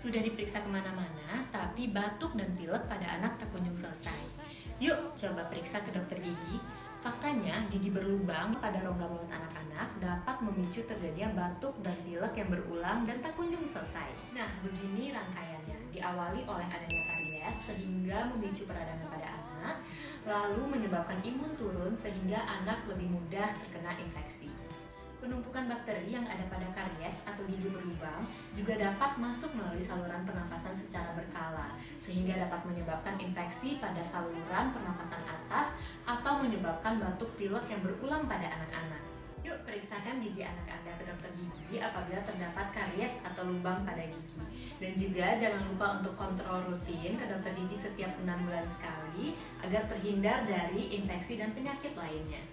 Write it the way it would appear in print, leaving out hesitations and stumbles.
Sudah diperiksa kemana-mana, tapi batuk dan pilek pada anak tak kunjung selesai. Yuk, coba periksa ke dokter gigi. Faktanya, gigi berlubang pada rongga mulut anak-anak dapat memicu terjadinya batuk dan pilek yang berulang dan tak kunjung selesai. Nah, begini rangkaiannya. Diawali oleh adanya karies sehingga memicu peradangan pada anak, lalu menyebabkan imun turun sehingga anak lebih mudah terkena infeksi. Penumpukan bakteri yang ada pada karies atau gigi berlubang juga dapat masuk melalui saluran pernafasan secara berkala, sehingga dapat menyebabkan infeksi pada saluran pernafasan atas atau menyebabkan batuk pilek yang berulang pada anak-anak. Yuk periksakan gigi anak Anda ke dokter gigi apabila terdapat karies atau lubang pada gigi. Dan juga jangan lupa untuk kontrol rutin ke dokter gigi setiap 6 bulan sekali agar terhindar dari infeksi dan penyakit lainnya.